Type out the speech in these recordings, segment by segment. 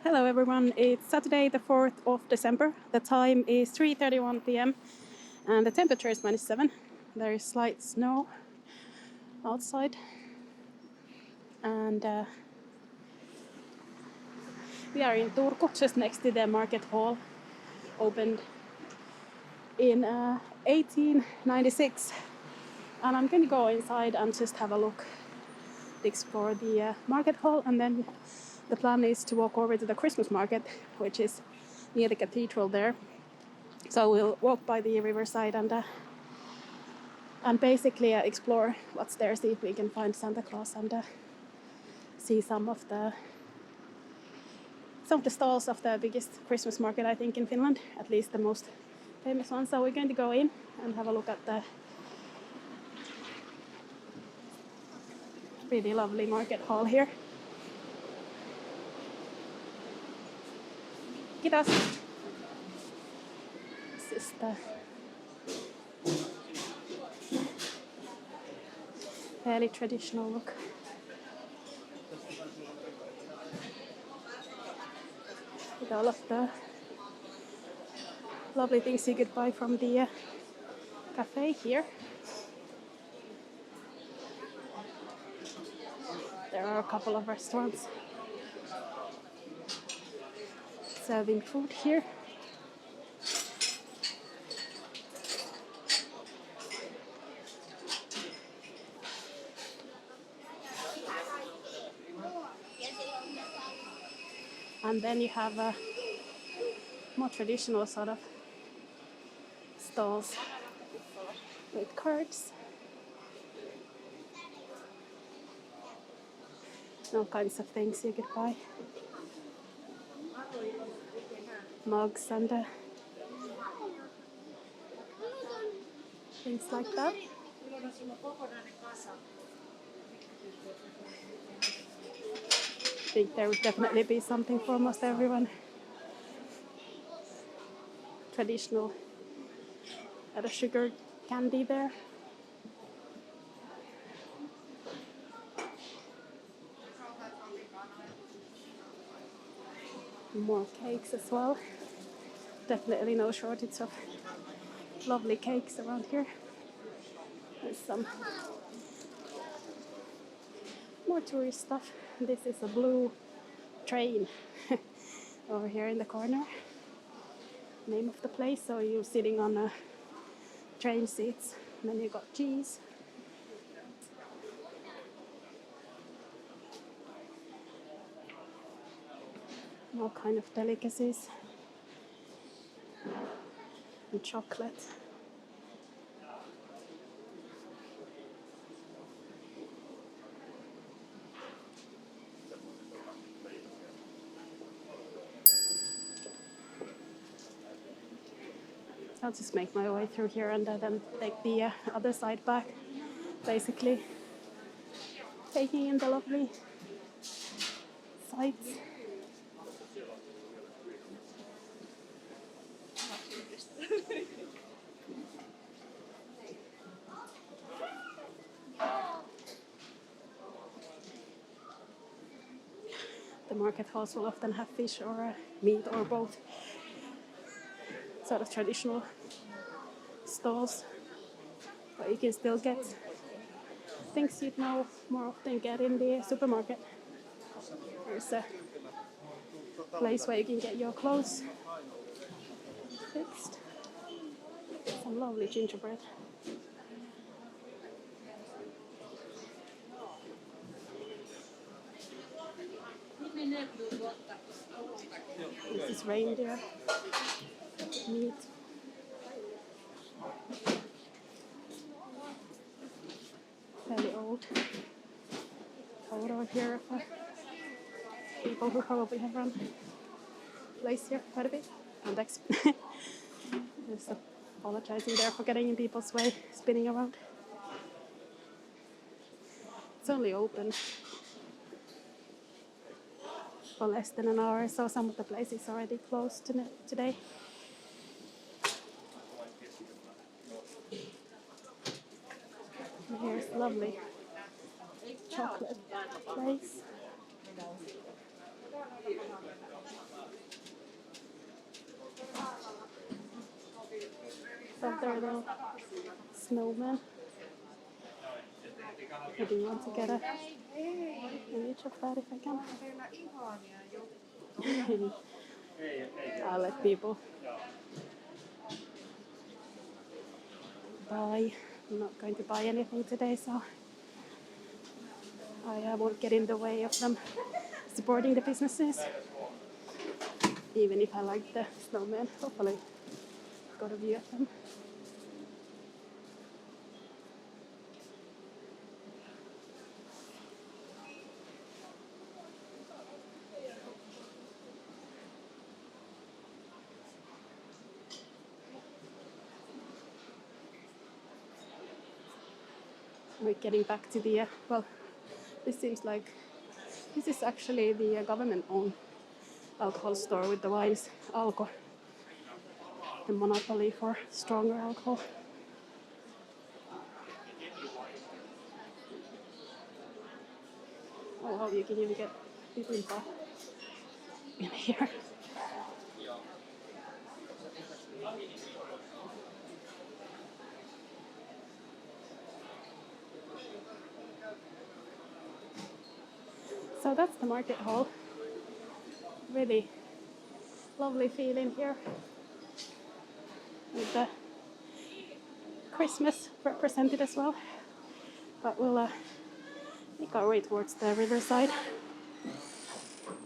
Hello everyone, it's Saturday the 4th of December. The time is 3:31 p.m. and the temperature is -7. There is slight snow outside and we are in Turku, just next to the market hall, opened in 1896. And I'm going to go inside and just have a look, explore the market hall, and then the plan is to walk over to the Christmas market, which is near the cathedral there. So we'll walk by the riverside and basically explore what's there, see if we can find Santa Claus and see some of the stalls of the biggest Christmas market, I think, in Finland, at least the most famous one. So we're going to go in and have a look at the really lovely market hall here. Kiitos. This is the fairly traditional look. With all of the lovely things you could buy from the cafe here. There are a couple of restaurants serving food here. And then you have more traditional sort of stalls with carts. All kinds of things you could buy. Mugs and things like that. I think there would definitely be something for almost everyone. Traditional at a sugar candy there. More cakes as well. Definitely no shortage of lovely cakes around here. There's some more tourist stuff. This is a blue train over here in the corner. Name of the place. So you're sitting on train seats, and then you got cheese. All kind of delicacies and chocolate. I'll just make my way through here and then take the other side back. Basically, taking in the lovely sights. The market halls will often have fish or meat or both. Sort of traditional stalls, but you can still get things you'd more often get in the supermarket. There's a place where you can get your clothes fixed. Some lovely gingerbread. This is reindeer meat. Fairly old photo here of people who probably have run place here quite a bit. Context. Just apologizing there for getting in people's way, spinning around. It's only open for less than an hour, so some of the places already closed today. And here's a lovely chocolate place. little snowman. I do want to get a image of that if I can. I'll let people buy. I'm not going to buy anything today, so I won't get in the way of them supporting the businesses. Even if I like the snowman, hopefully got a view of them. We're getting back to the, well, this seems like, this is actually the government-owned alcohol store with the wines, Alko, the monopoly for stronger alcohol. Oh wow, you can even get people in here. So that's the market hall. Really lovely feeling here with the Christmas represented as well. But we'll make our way towards the riverside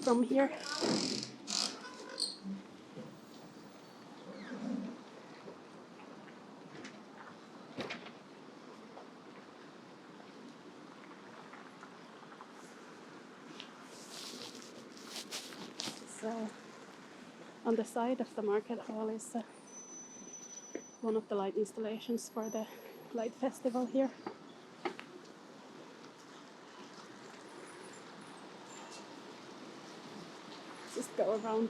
from here. So on the side of the market hall is one of the light installations for the light festival here. Just go around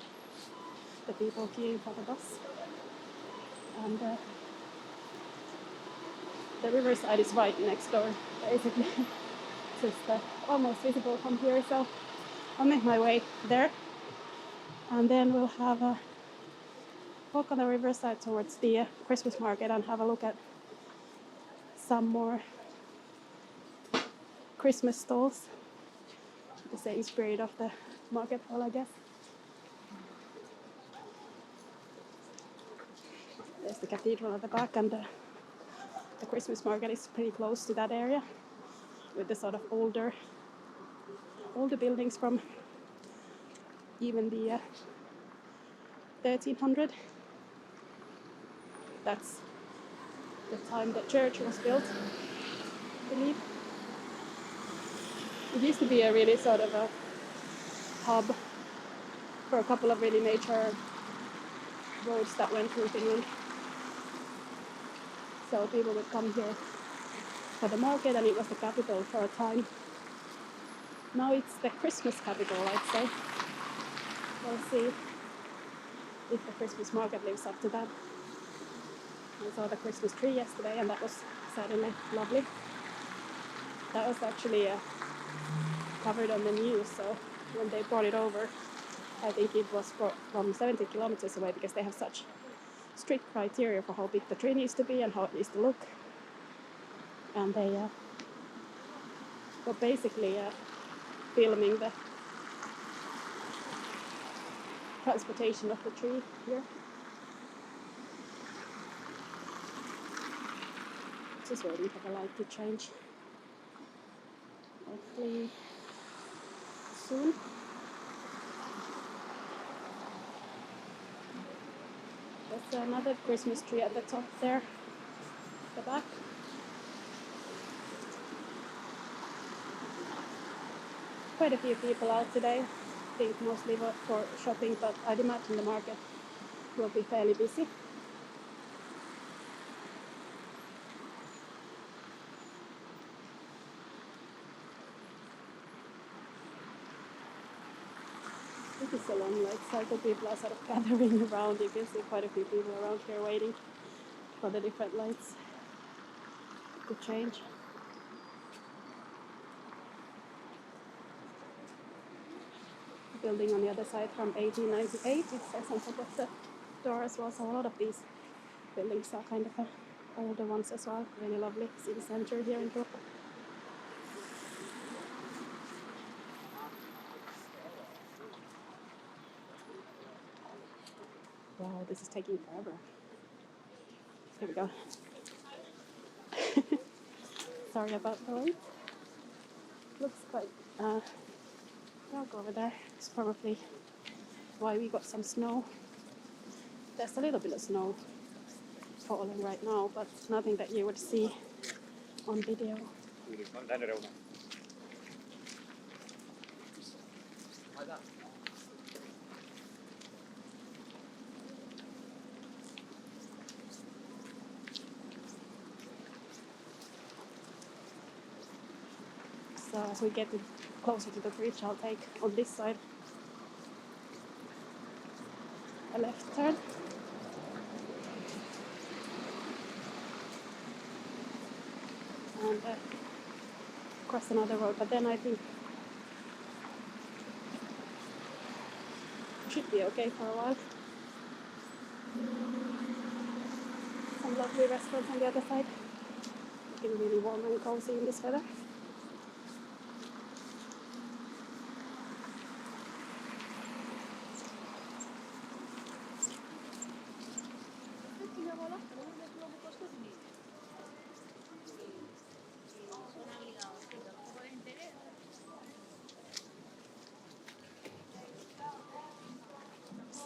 the people queuing for the bus. And the riverside is right next door, basically. Just almost visible from here, so I'll make my way there. And then we'll have a walk on the riverside towards the Christmas market and have a look at some more Christmas stalls. The same spirit of the market hall, I guess. There's the cathedral at the back, and the Christmas market is pretty close to that area with the sort of older buildings from even the 1300. That's the time the church was built, I believe. It used to be a really sort of a hub for a couple of really major roads that went through Finland. So people would come here for the market, and it was the capital for a time. Now it's the Christmas capital, I'd say. We'll see if the Christmas market lives up to that. I saw the Christmas tree yesterday, and that was certainly lovely. That was actually covered on the news, so when they brought it over, I think it was from 70 kilometers away, because they have such strict criteria for how big the tree needs to be and how it needs to look. And they were basically filming the transportation of the tree here. Just waiting for the light to change. Hopefully soon. There's another Christmas tree at the top there, at the back. Quite a few people out today. I think mostly for shopping, but I'd imagine the market will be fairly busy. This is a long light cycle. People are sort of gathering around. You can see quite a few people around here waiting for the different lights to change. The building on the other side from 1898, it says on top of the door as well. So a lot of these buildings are kind of older ones as well. Really lovely. City center here in Turku. Wow, this is taking forever. Here we go. Sorry about the wait. Looks quite dark over there. It's probably why we got some snow. There's a little bit of snow falling right now, but nothing that you would see on video. So as we get closer to the bridge, I'll take on this side a left turn. And cross another road, but then I think it should be okay for a while. Some lovely restaurants on the other side. Looking really warm and cozy in this weather.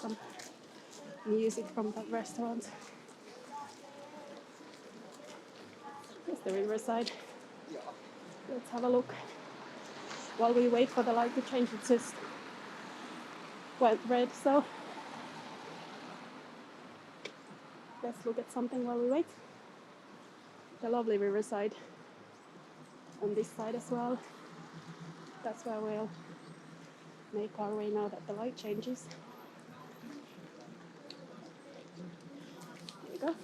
Some music from that restaurant. Here's the riverside. Let's have a look. While we wait for the light to change, it's just went red, so let's look at something while we wait. The lovely riverside on this side as well. That's where we'll make our way now that the light changes. There we go.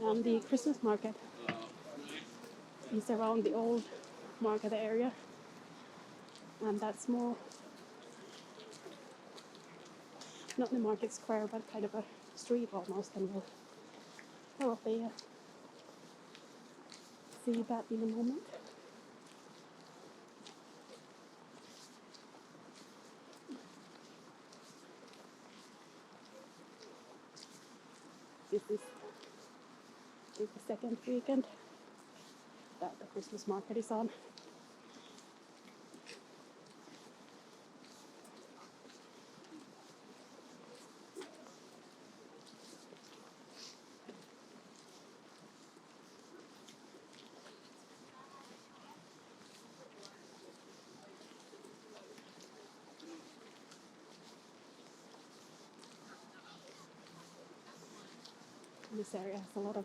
And the Christmas market is around the old market area, and that's more not the market square but kind of a street almost, and we'll probably see that in a moment. This is the second weekend that the Christmas market is on. This area has a lot of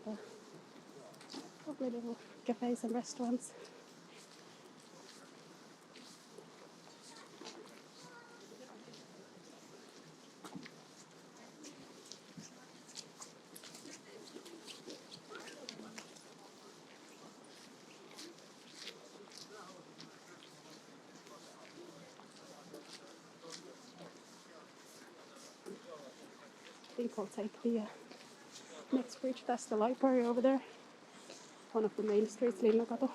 lovely little cafes and restaurants. I think I'll take the next bridge. That's the library over there. One of the main streets, Linnankatu.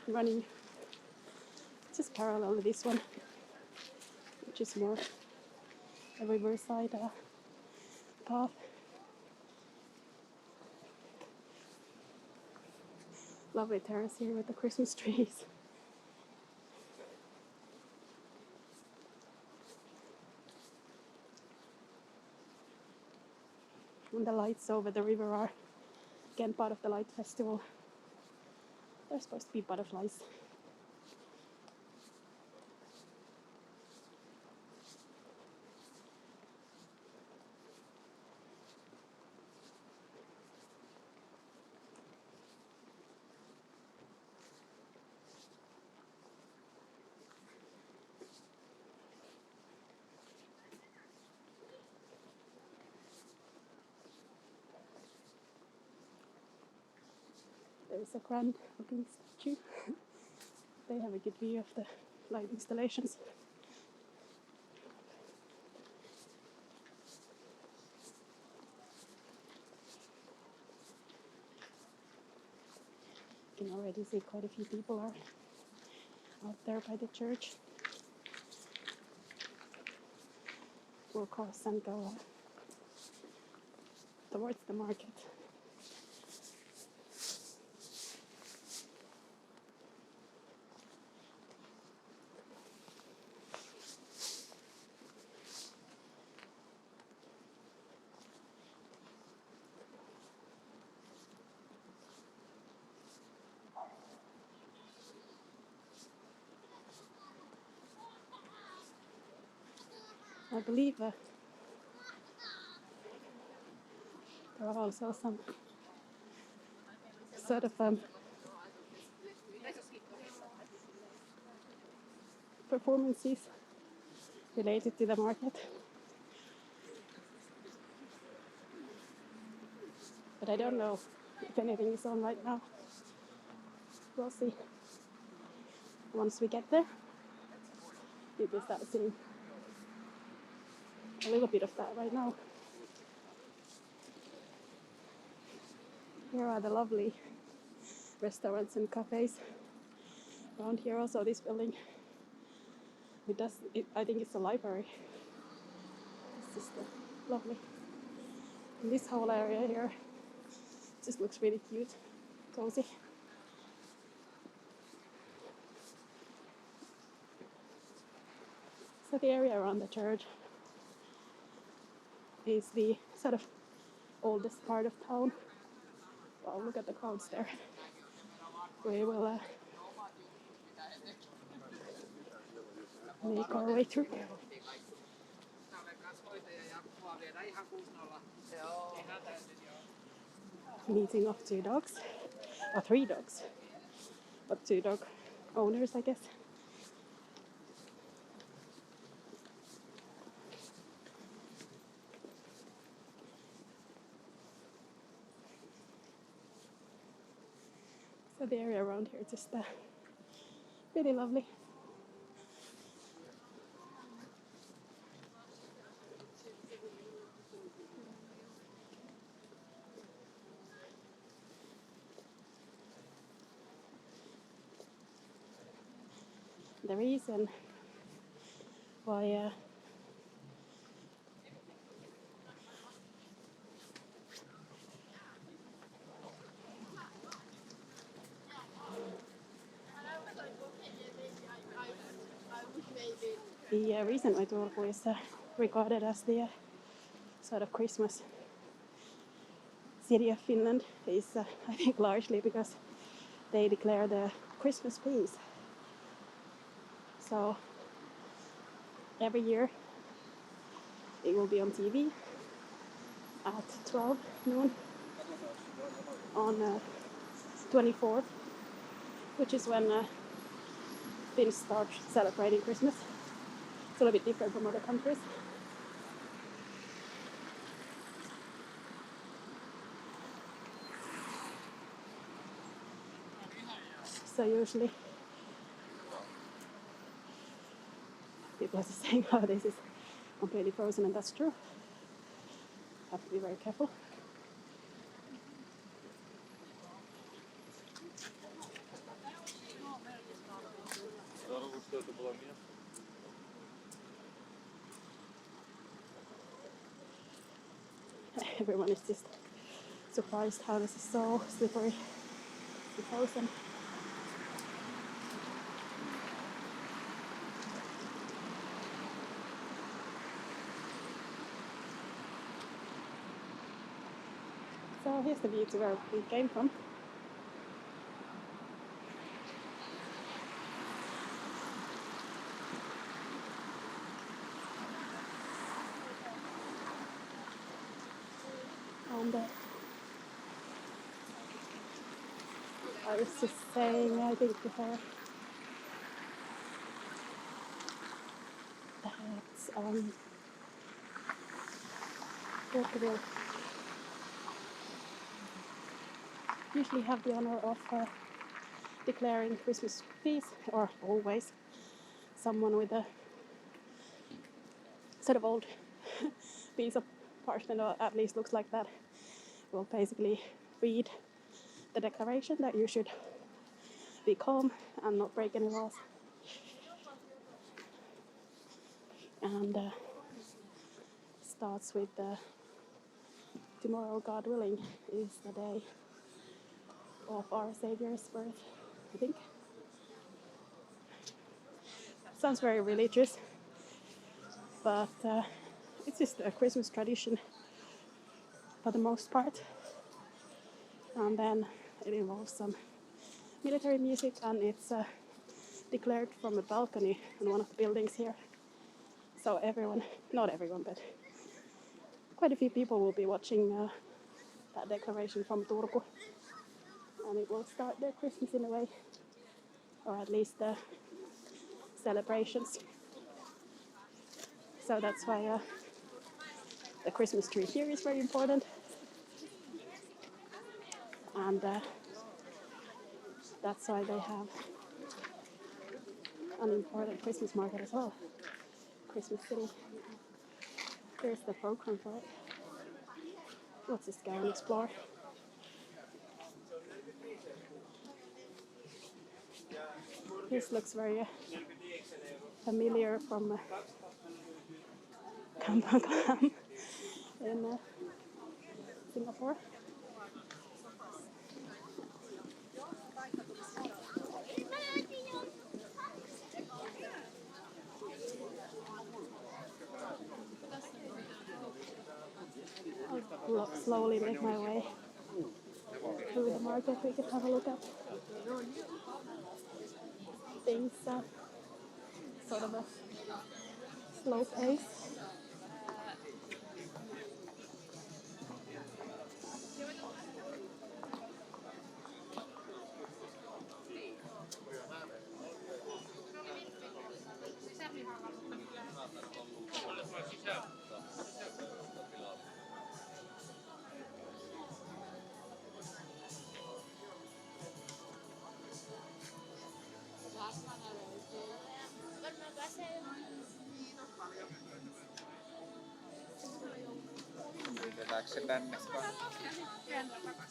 Running just parallel to this one, which is more a riverside path. Lovely terrace here with the Christmas trees. And the lights over the river are again part of the light festival. There's supposed to be butterflies. There is a grand looking statue. They have a good view of the light installations. You can already see quite a few people are out there by the church. We'll cross and go towards the market. I believe there are also some sort of performances related to the market. But I don't know if anything is on right now. We'll see. Once we get there, you can start seeing a little bit of that right now. Here are the lovely restaurants and cafes around here. Also, this building, I think it's a library. It's just lovely. And this whole area here just looks really cute, cozy. So the area around the church is the sort of oldest part of town. Wow, look at the crowds there. We will make our way through. Meeting of 2 dogs, or 3 dogs, but 2 dog owners, I guess. So the area around here is just really lovely. The reason why the reason why Turku is regarded as the sort of Christmas city of Finland is, I think, largely because they declare the Christmas peace. So every year it will be on TV at 12 noon on 24th, which is when Finns start celebrating Christmas. It's a little bit different from other countries. So usually people are saying, oh, this is completely frozen, and that's true. Have to be very careful. Everyone is just surprised how this is so slippery and frozen. So here's the view to where we came from. And I was just saying, I think before, that usually have the honor of declaring Christmas feast, or always someone with a sort of old piece of parchment, or at least looks like that, will basically read the declaration that you should be calm and not break any laws. And starts with tomorrow, God willing, is the day of our Saviour's birth, I think. Sounds very religious, but it's just a Christmas tradition for the most part. And then it involves some military music, and it's declared from a balcony in one of the buildings here. So everyone, not everyone, but quite a few people will be watching that declaration from Turku. And it will start their Christmas in a way, or at least the celebrations. So that's why the Christmas tree here is very important. And that's why they have an important Christmas market as well. Christmas City. Here's the program for it. Let's just go and explore. This looks very familiar from Kauppahalli in Singapore. I'll slowly make my way through the market. We can have a look at things sort of a slow pace.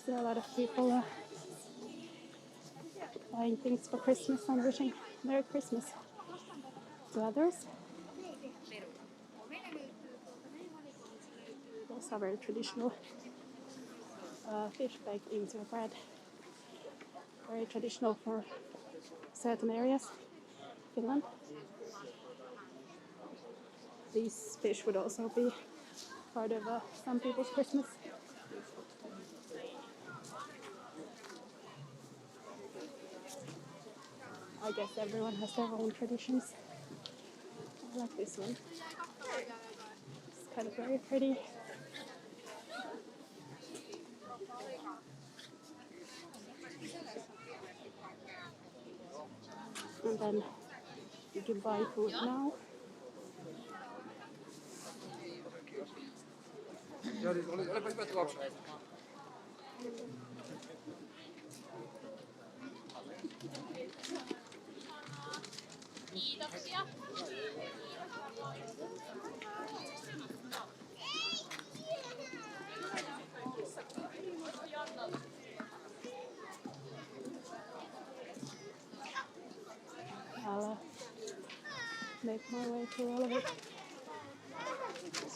There are a lot of people buying things for Christmas and wishing Merry Christmas to others. Those are very traditional fish baked into a bread. Very traditional for certain areas in Finland. These fish would also be part of some people's Christmas. I guess everyone has their own traditions. I like this one. It's kind of very pretty. And then you can buy food now. I'll make my way through all of it.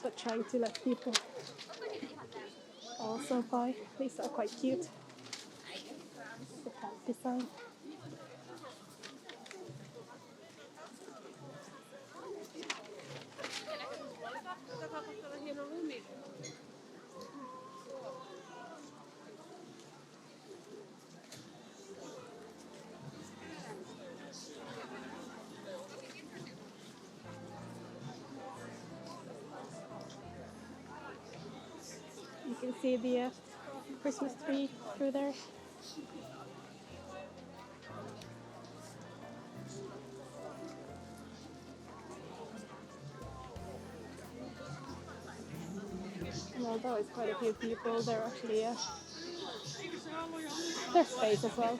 But trying to let people also buy. These are quite cute. The cat design. You can see the Christmas tree through there. And although it's quite a few people, they're actually there's space as well.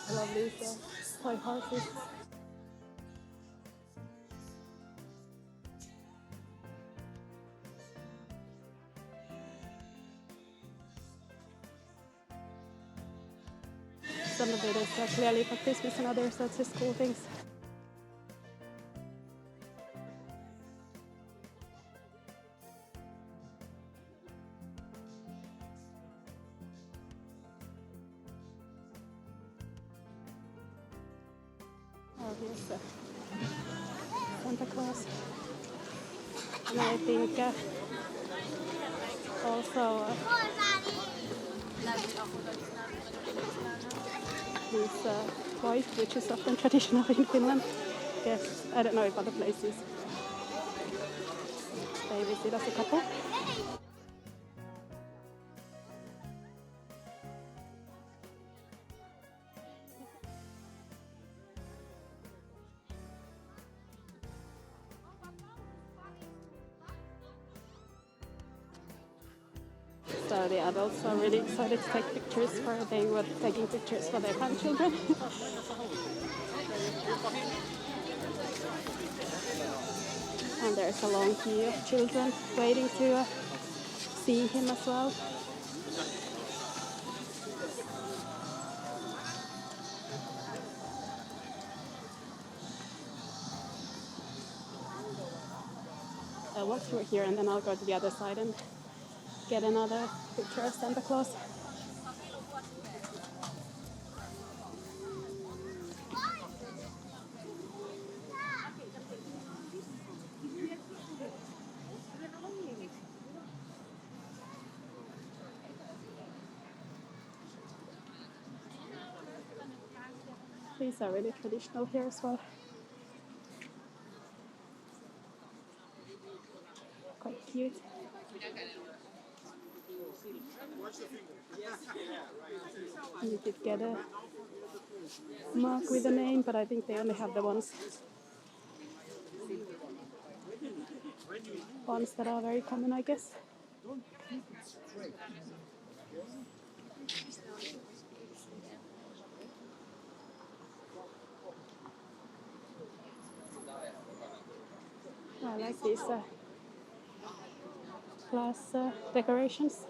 I love these toy horses. Some of it is clearly for Christmas and others that's just cool things. Oh, here's Santa Claus. And I think also his wife, which is often traditional in Finland. Yes, I don't know if other places they visit as a couple. So the adults are really excited to take pictures they were taking pictures for their grandchildren. And there's a long queue of children waiting to see him as well. I'll walk through here and then I'll go to the other side and get another picture of Santa Claus. These are really traditional here as well. Quite cute. You could get a mark with a name, but I think they only have the ones that are very common, I guess. I like these glass decorations.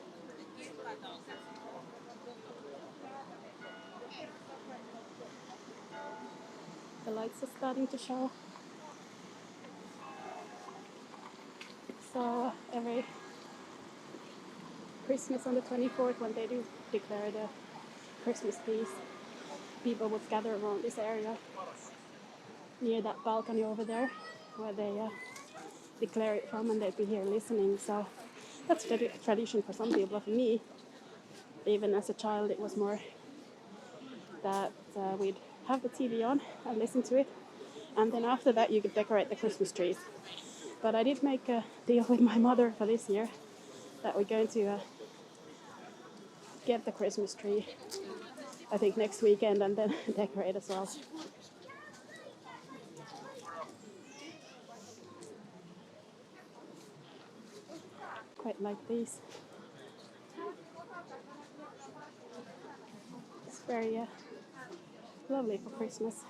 The lights are starting to show. So every Christmas on the 24th, when they do declare the Christmas feast, people would gather around this area near that balcony over there where they declare it from, and they'd be here listening. So that's a tradition for some people. For me, even as a child, it was more that we'd have the TV on and listen to it, and then after that you could decorate the Christmas trees. But I did make a deal with my mother for this year that we're going to get the Christmas tree, I think next weekend, and then decorate as well. Quite like these. It's very lovely for Christmas.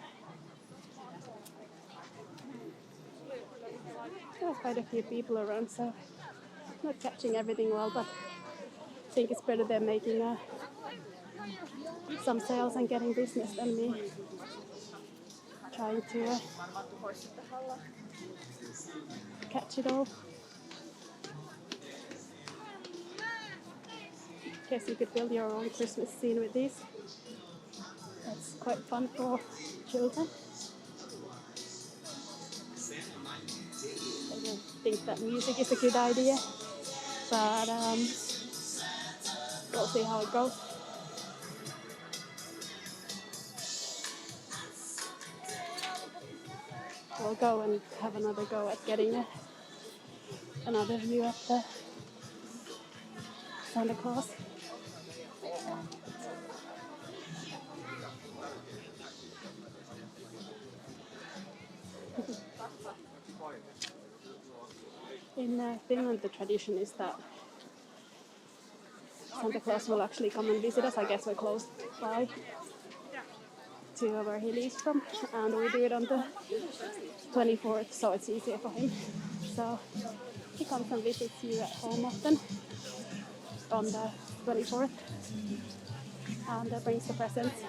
There are quite a few people around, so not catching everything well, but I think it's better than making some sales and getting business than me trying to catch it all. Guess you could build your own Christmas scene with these. That's quite fun for children. I don't think that music is a good idea, but we'll see how it goes. We'll go and have another go at getting another view of the Santa Claus. In Finland, the tradition is that Santa Claus will actually come and visit us. I guess we're close by to where he lives from, and we do it on the 24th, so it's easier for him. So he comes and visits you at home often on the 24th, and brings the presents.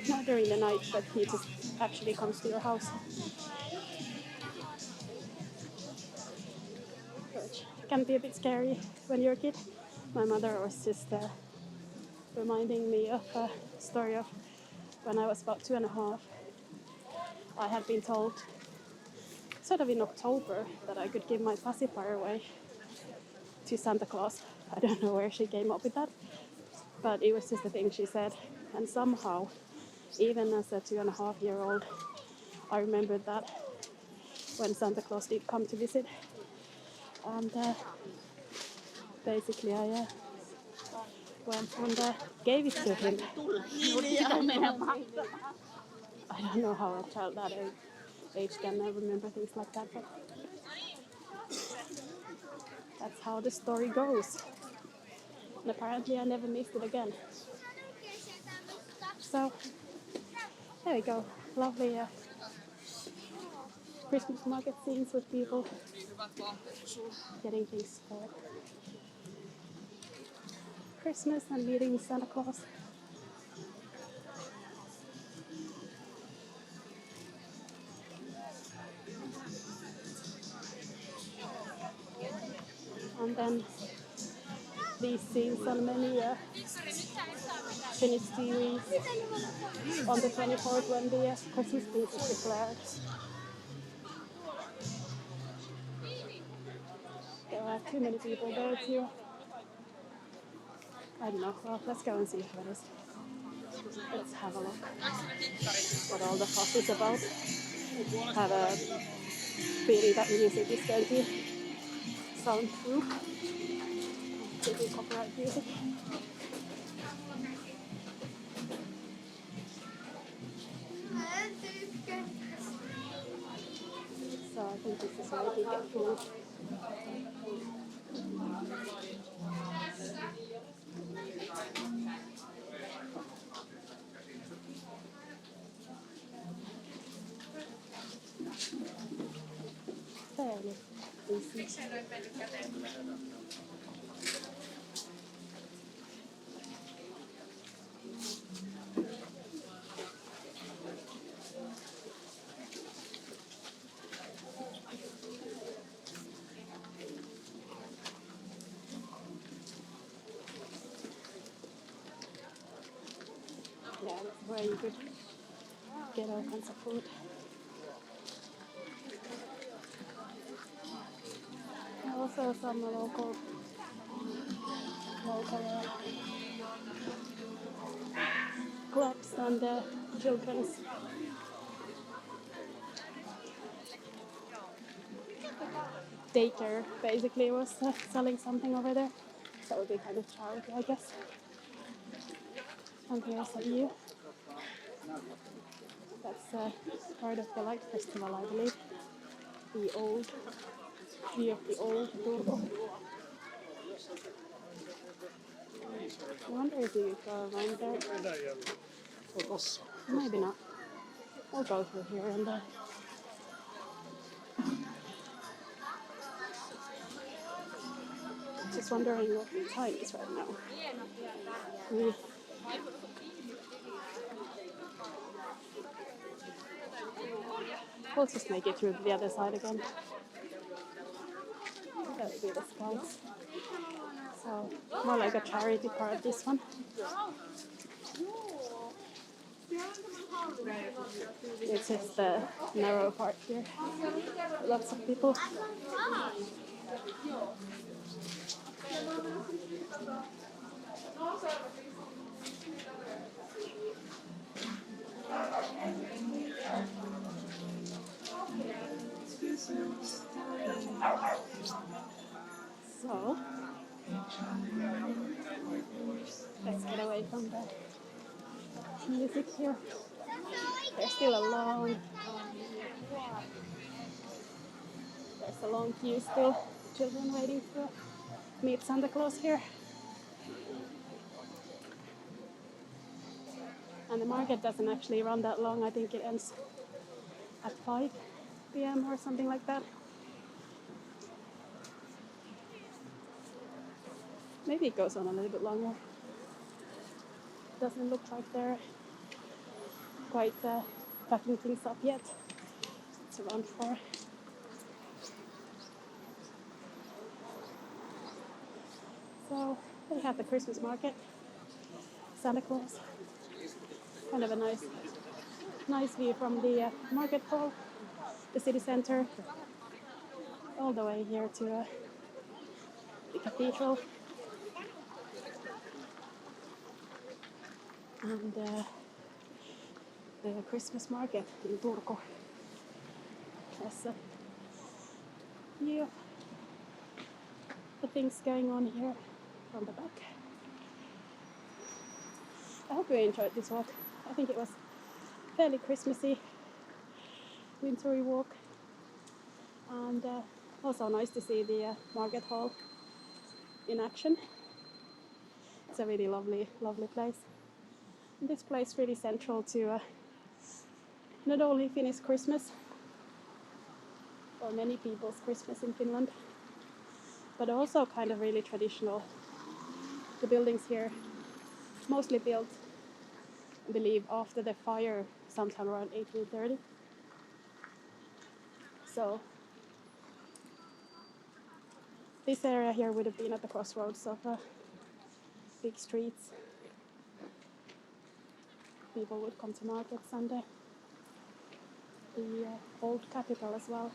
Not during the night, but he just actually comes to your house. Which can be a bit scary when you're a kid. My mother was just reminding me of a story of when I was about 2.5. I had been told, sort of in October, that I could give my pacifier away to Santa Claus. I don't know where she came up with that, but it was just the thing she said. And somehow, even as a 2.5-year-old, I remembered that when Santa Claus did come to visit. And basically I went and gave it to him. I don't know how a child that age can remember things like that, but that's how the story goes. And apparently I never missed it again. So there we go. Lovely Christmas market scenes with people getting things for Christmas and meeting Santa Claus. And then these scenes on many Finnish TVs on the 24th when the Christmas peace is declared. There are too many people there too. I don't know. Well, let's go and see what it is. Let's have a look what all the fuss is about. Have a feeling that music is going to sound through. Maybe copyright music. So I think this is where you get food. Fairly easy. Yeah, that's where you could get all kinds of food. And also some local clubs and children's daycare basically was selling something over there. That would be kind of charity, I guess. And here's a view. That's part of the light festival, I believe. The old view of the old Turku. I wonder if you could go around there. Maybe not. We'll go through here and there. Just wondering what the time is right now. We'll just make it through to the other side again. That would be the scouts. So, more like a charity part, this one. It's just the narrow part here. Lots of people. So, let's get away from the music here. There's still a long There's a long queue still, children waiting to meet Santa Claus here. And the market doesn't actually run that long. I think it ends at 5 p.m. or something like that. Maybe it goes on a little bit longer. Doesn't look like they're quite packing things up yet. It's around 4. So they have the Christmas market, Santa Claus. Kind of a nice view from the market hall, the city center, all the way here to the cathedral. And the Christmas market in Turku. There's a view of the things going on here from the back. I hope you enjoyed this walk. I think it was fairly Christmassy, wintry walk, and also nice to see the market hall in action. It's a really lovely place. And this place really central to not only Finnish Christmas, or many people's Christmas in Finland, but also kind of really traditional. The buildings here, mostly built, I believe, after the fire sometime around 1830. So this area here would have been at the crossroads of big streets. People would come to market Sunday. The old capital as well.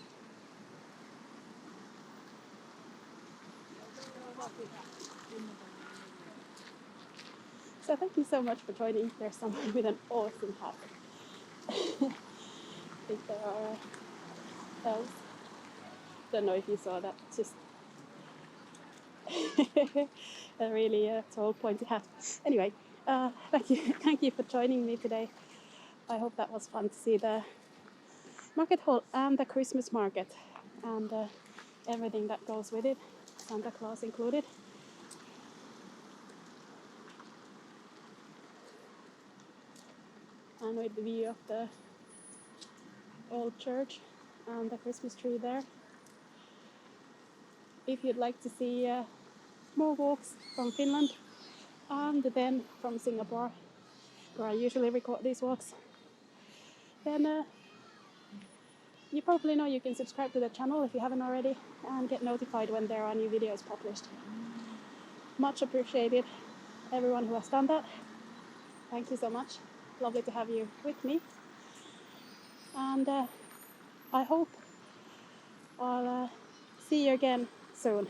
So thank you so much for joining. There's someone with an awesome hat. I think there are elves. Don't know if you saw that. Just a really tall, pointy hat. Anyway, thank you for joining me today. I hope that was fun to see the market hall and the Christmas market and everything that goes with it, Santa Claus included. And with the view of the old church and the Christmas tree there. If you'd like to see more walks from Finland and then from Singapore, where I usually record these walks, then you probably know you can subscribe to the channel if you haven't already and get notified when there are new videos published. Much appreciated, everyone who has done that. Thank you so much. Lovely to have you with me. And I hope I'll see you again soon.